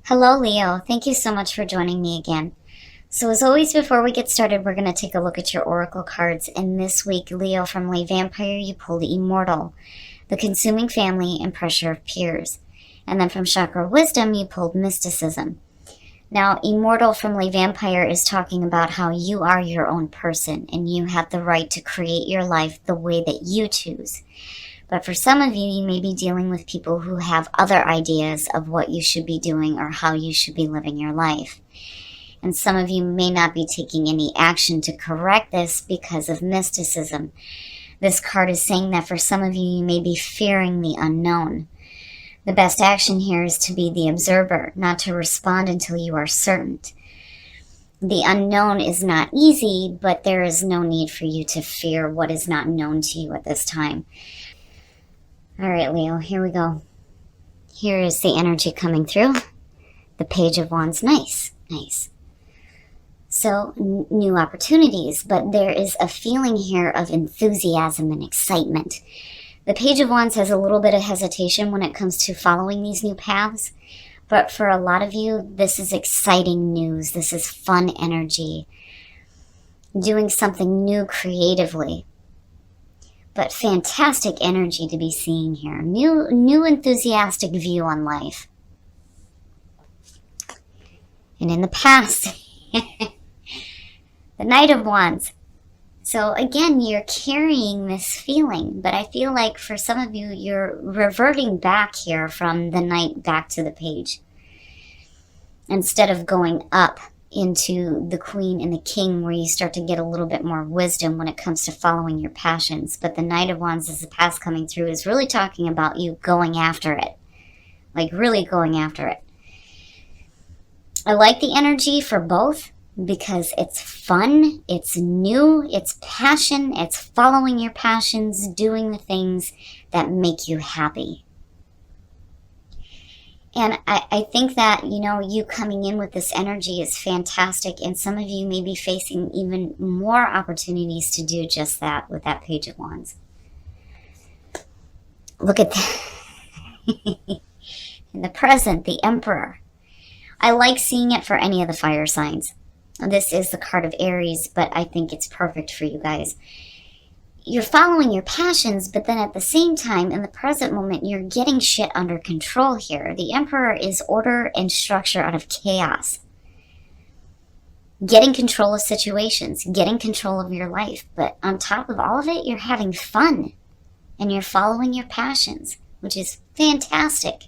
Hello, Leo. Thank you so much for joining me again. So, as always, before we get started, we're going to take a look at your oracle cards. And this week, Leo, from Lay Vampire, you pulled Immortal, the consuming family, and pressure of peers. And then from Chakra Wisdom, you pulled Mysticism. Now, Immortal from Lay Vampire is talking about how you are your own person and you have the right to create your life the way that you choose. But for some of you, you may be dealing with people who have other ideas of what you should be doing or how you should be living your life. And some of you may not be taking any action to correct this because of mysticism. This card is saying that for some of you, you may be fearing the unknown. The best action here is to be the observer, not to respond until you are certain. The unknown is not easy, but there is no need for you to fear what is not known to you at this time. All right, Leo, here we go. Here is the energy coming through. The Page of Wands. Nice. So, new opportunities, but there is a feeling here of enthusiasm and excitement. The Page of Wands has a little bit of hesitation when it comes to following these new paths, but for a lot of you, this is exciting news. This is fun energy. Doing something new creatively. But fantastic energy to be seeing here. New enthusiastic view on life. And in the past, the Knight of Wands. So again, you're carrying this feeling, but I feel like for some of you, you're reverting back here from the Knight back to the Page. Instead of going up into the Queen and the King, where you start to get a little bit more wisdom when it comes to following your passions. But the Knight of Wands, as the past coming through, is really talking about you going after it. Like really going after it. I like the energy for both because it's fun, it's new, it's passion, it's following your passions, doing the things that make you happy. And I think that, you coming in with this energy is fantastic. And some of you may be facing even more opportunities to do just that with that Page of Wands. Look at that. In the present, the Emperor. I like seeing it for any of the fire signs. This is the card of Aries, but I think it's perfect for you guys. You're following your passions, but then at the same time, in the present moment, you're getting shit under control here. The Emperor is order and structure out of chaos. Getting control of situations, getting control of your life. But on top of all of it, you're having fun. And you're following your passions, which is fantastic.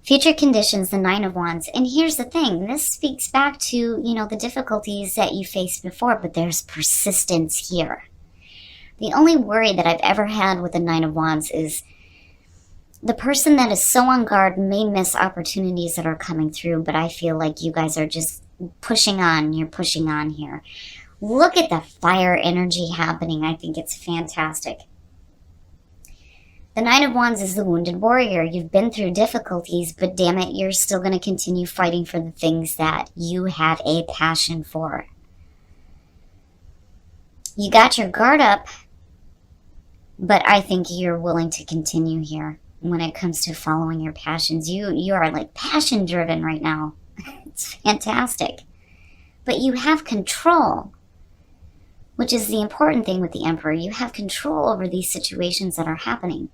Future conditions, the Nine of Wands. And here's the thing. This speaks back to, the difficulties that you faced before, but there's persistence here. The only worry that I've ever had with the Nine of Wands is the person that is so on guard may miss opportunities that are coming through, but I feel like you guys are just pushing on. You're pushing on here. Look at the fire energy happening. I think it's fantastic. The Nine of Wands is the wounded warrior. You've been through difficulties, but damn it, you're still going to continue fighting for the things that you have a passion for. You got your guard up, but I think you're willing to continue here when it comes to following your passions. You are like passion driven right now. It's fantastic. But you have control, which is the important thing with the Emperor. You have control over these situations that are happening.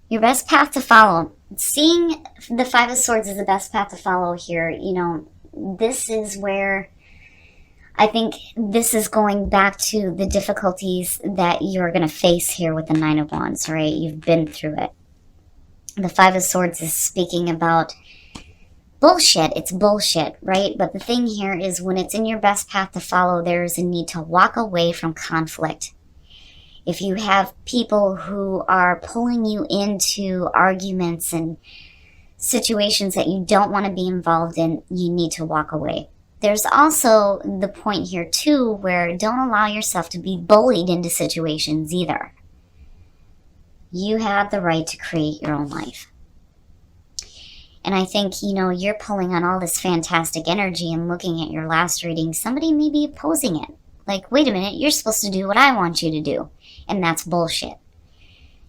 Your best path to follow. Seeing the Five of Swords is the best path to follow here. This is where I think this is going back to the difficulties that you're going to face here with the Nine of Wands, right? You've been through it. The Five of Swords is speaking about bullshit. It's bullshit, right? But the thing here is when it's in your best path to follow, there is a need to walk away from conflict. If you have people who are pulling you into arguments and situations that you don't want to be involved in, you need to walk away. There's also the point here too where don't allow yourself to be bullied into situations either. You have the right to create your own life. And I think, you're pulling on all this fantastic energy and looking at your last reading, somebody may be opposing it. Like, wait a minute, you're supposed to do what I want you to do. And that's bullshit.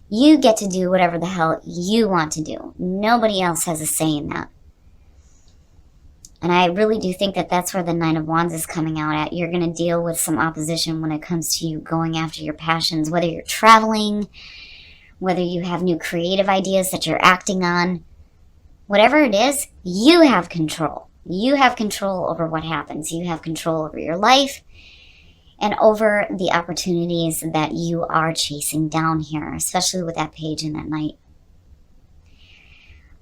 You get to do whatever the hell you want to do. Nobody else has a say in that. And I really do think that that's where the Nine of Wands is coming out at. You're going to deal with some opposition when it comes to you going after your passions, whether you're traveling, whether you have new creative ideas that you're acting on. Whatever it is, you have control. You have control over what happens. You have control over your life and over the opportunities that you are chasing down here, especially with that page and that knight.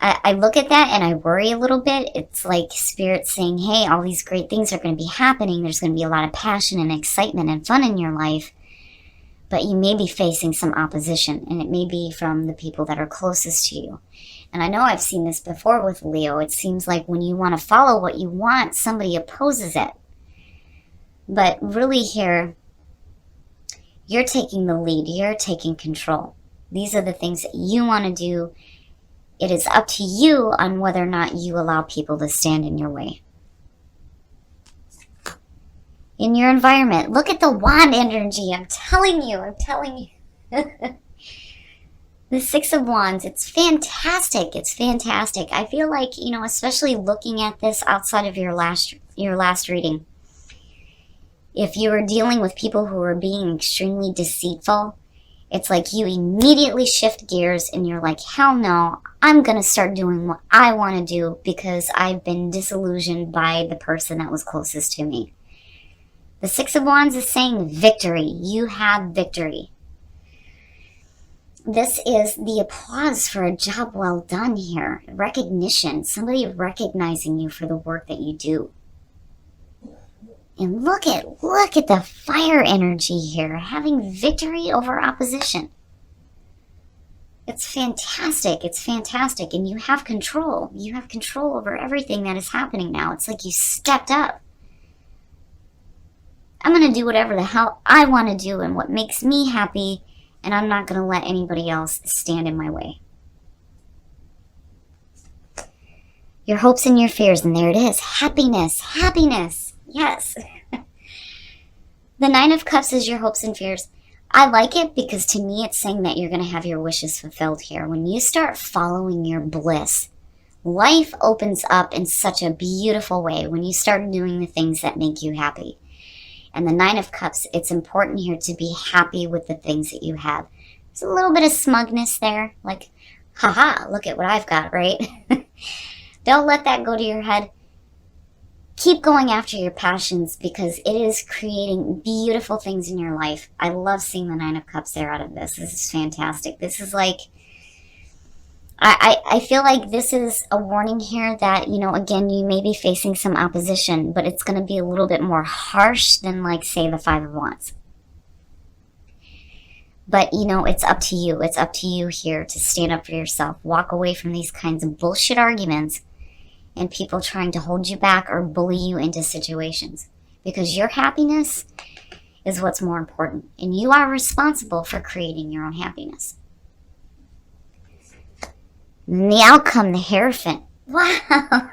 I look at that and I worry a little bit. It's like Spirit saying, hey, all these great things are going to be happening. There's going to be a lot of passion and excitement and fun in your life. But you may be facing some opposition, and it may be from the people that are closest to you. And I know I've seen this before with Leo. It seems like when you want to follow what you want, somebody opposes it. But really here, you're taking the lead. You're taking control. These are the things that you want to do. It is up to you on whether or not you allow people to stand in your way. In your environment, look at the wand energy. I'm telling you. The Six of Wands, it's fantastic. It's fantastic. I feel like, especially looking at this outside of your last reading, if you were dealing with people who are being extremely deceitful, it's like you immediately shift gears and you're like, hell no, I'm going to start doing what I want to do because I've been disillusioned by the person that was closest to me. The Six of Wands is saying victory. You have victory. This is the applause for a job well done here. Recognition. Somebody recognizing you for the work that you do. And look at the fire energy here. Having victory over opposition. It's fantastic. It's fantastic. And you have control. You have control over everything that is happening now. It's like you stepped up. I'm going to do whatever the hell I want to do and what makes me happy, and I'm not going to let anybody else stand in my way. Your hopes and your fears, and there it is. Happiness. Happiness. Yes. The Nine of Cups is your hopes and fears. I like it because to me it's saying that you're going to have your wishes fulfilled here. When you start following your bliss, life opens up in such a beautiful way when you start doing the things that make you happy. And the Nine of Cups, it's important here to be happy with the things that you have. There's a little bit of smugness there, like, haha, look at what I've got, right? Don't let that go to your head. Keep going after your passions because it is creating beautiful things in your life. I love seeing the Nine of Cups there out of this. This is fantastic. This is like, I feel like this is a warning here that, again, you may be facing some opposition, but it's going to be a little bit more harsh than, like, say, the Five of Wands. But, it's up to you. It's up to you here to stand up for yourself. Walk away from these kinds of bullshit arguments and people trying to hold you back or bully you into situations. Because your happiness is what's more important. And you are responsible for creating your own happiness. And the outcome, the Hierophant. Wow.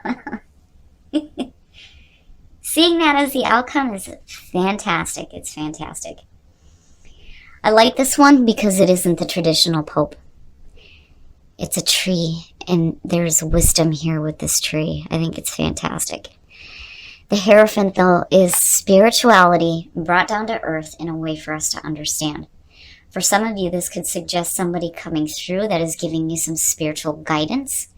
Seeing that as the outcome is fantastic. It's fantastic. I like this one because it isn't the traditional Pope. It's a tree, and there's wisdom here with this tree. I think it's fantastic. The Hierophant, though, is spirituality brought down to earth in a way for us to understand. For some of you, this could suggest somebody coming through that is giving you some spiritual guidance,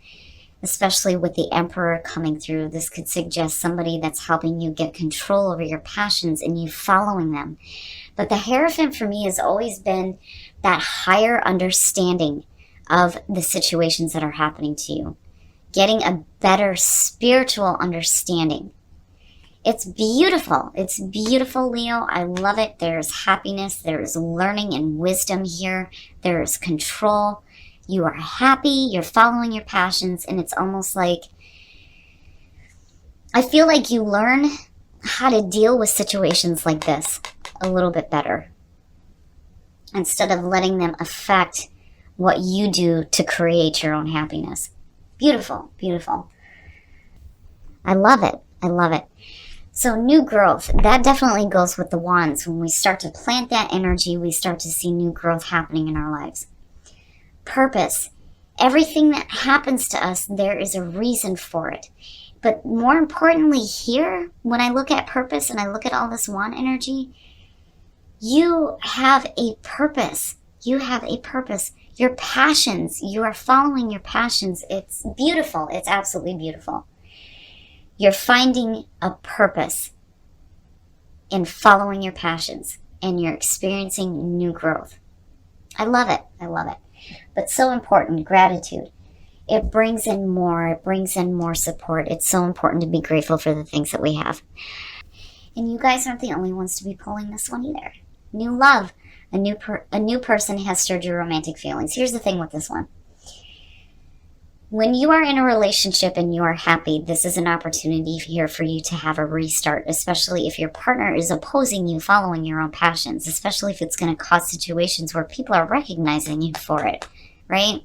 especially with the Emperor coming through. This could suggest somebody that's helping you get control over your passions and you following them. But the Hierophant for me has always been that higher understanding of the situations that are happening to you. Getting a better spiritual understanding. It's beautiful. It's beautiful, Leo. I love it. There's happiness. There's learning and wisdom here. There's control. You are happy. You're following your passions. And it's almost like, I feel like you learn how to deal with situations like this a little bit better. Instead of letting them affect what you do to create your own happiness. Beautiful, beautiful. I love it. I love it. So new growth, that definitely goes with the wands. When we start to plant that energy, we start to see new growth happening in our lives. Purpose. Everything that happens to us, there is a reason for it. But more importantly here, when I look at purpose and I look at all this wand energy, you have a purpose. You have a purpose. Your passions, you are following your passions. It's beautiful. It's absolutely beautiful. You're finding a purpose in following your passions, and you're experiencing new growth. I love it. I love it. But so important, gratitude. It brings in more. It brings in more support. It's so important to be grateful for the things that we have. And you guys aren't the only ones to be pulling this one either. New love. A new person has stirred your romantic feelings. Here's the thing with this one. When you are in a relationship and you are happy, this is an opportunity here for you to have a restart, especially if your partner is opposing you following your own passions, especially if it's going to cause situations where people are recognizing you for it, right?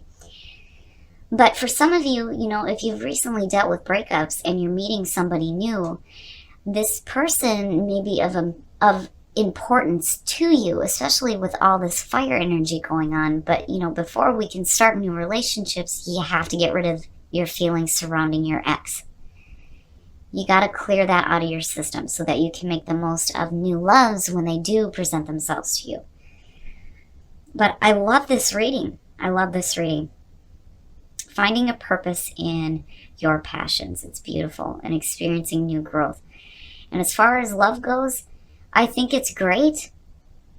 But for some of you, if you've recently dealt with breakups and you're meeting somebody new, this person may be of importance to you, especially with all this fire energy going on. But, before we can start new relationships, you have to get rid of your feelings surrounding your ex. You got to clear that out of your system so that you can make the most of new loves when they do present themselves to you. But I love this reading. I love this reading. Finding a purpose in your passions. It's beautiful. And experiencing new growth. And as far as love goes, I think it's great,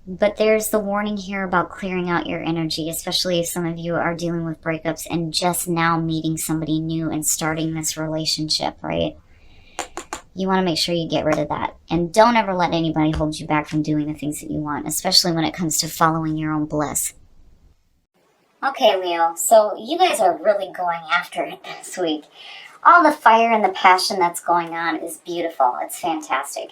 but there's the warning here about clearing out your energy, especially if some of you are dealing with breakups and just now meeting somebody new and starting this relationship, right? You want to make sure you get rid of that. And don't ever let anybody hold you back from doing the things that you want, especially when it comes to following your own bliss. Okay, Leo, so you guys are really going after it this week. All the fire and the passion that's going on is beautiful. It's fantastic.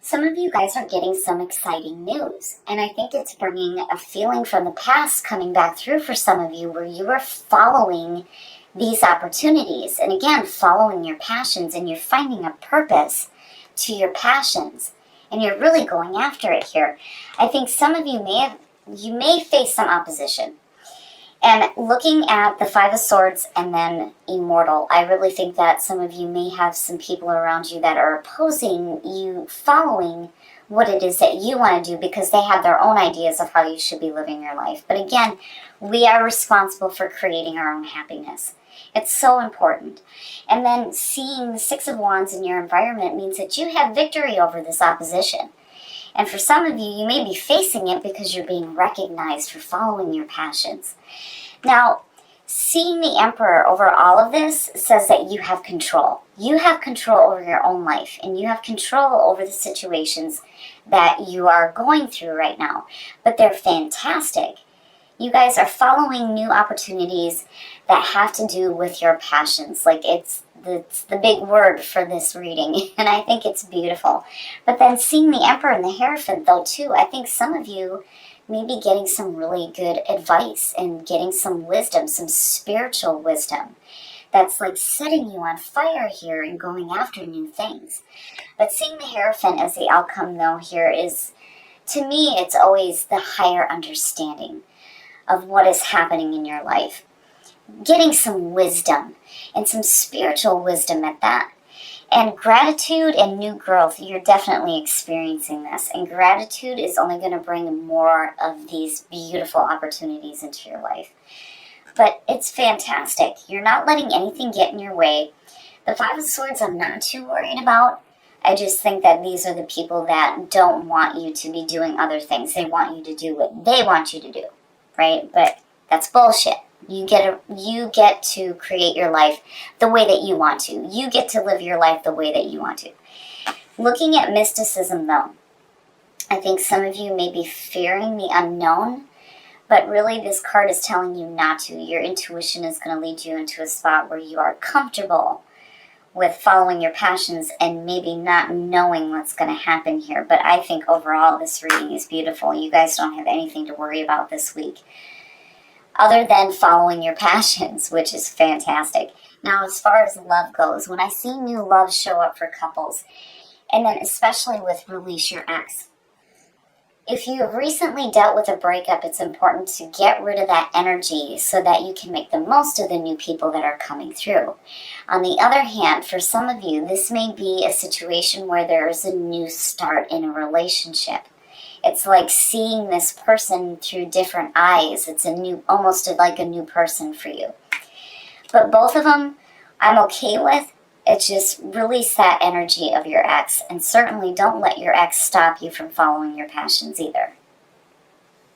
Some of you guys are getting some exciting news, and I think it's bringing a feeling from the past coming back through for some of you where you are following these opportunities, and again, following your passions, and you're finding a purpose to your passions, and you're really going after it here. I think some of you may face some opposition. And looking at the Five of Swords and then Immortal, I really think that some of you may have some people around you that are opposing you following what it is that you want to do because they have their own ideas of how you should be living your life. But again, we are responsible for creating our own happiness. It's so important. And then seeing the Six of Wands in your environment means that you have victory over this opposition. And for some of you, you may be facing it because you're being recognized for following your passions. Now, seeing the Emperor over all of this says that you have control. You have control over your own life, and you have control over the situations that you are going through right now. But they're fantastic. You guys are following new opportunities that have to do with your passions. Like it's the big word for this reading, and I think it's beautiful. But then seeing the Emperor and the Hierophant, though, too, I think some of you may be getting some really good advice and getting some wisdom, some spiritual wisdom that's like setting you on fire here and going after new things. But seeing the Hierophant as the outcome, though, here is, to me, it's always the higher understanding of what is happening in your life. Getting some wisdom, and some spiritual wisdom at that. And gratitude and new growth, you're definitely experiencing this. And gratitude is only going to bring more of these beautiful opportunities into your life. But it's fantastic. You're not letting anything get in your way. The Five of Swords I'm not too worried about. I just think that these are the people that don't want you to be doing other things. They want you to do what they want you to do, right? But that's bullshit. You get to create your life the way that you want to. You get to live your life the way that you want to. Looking at mysticism, though, I think some of you may be fearing the unknown, but really this card is telling you not to. Your intuition is going to lead you into a spot where you are comfortable with following your passions and maybe not knowing what's going to happen here. But I think overall this reading is beautiful. You guys don't have anything to worry about this week, other than following your passions, which is fantastic. Now, as far as love goes, when I see new love show up for couples, and then especially with release your ex, If you have recently dealt with a breakup, it's important to get rid of that energy so that you can make the most of the new people that are coming through. On the other hand, for some of you, this may be a situation where there is a new start in a relationship. It's like seeing this person through different eyes. It's almost like a new person for you. But both of them, I'm okay with. It's just release that energy of your ex, and certainly don't let your ex stop you from following your passions either.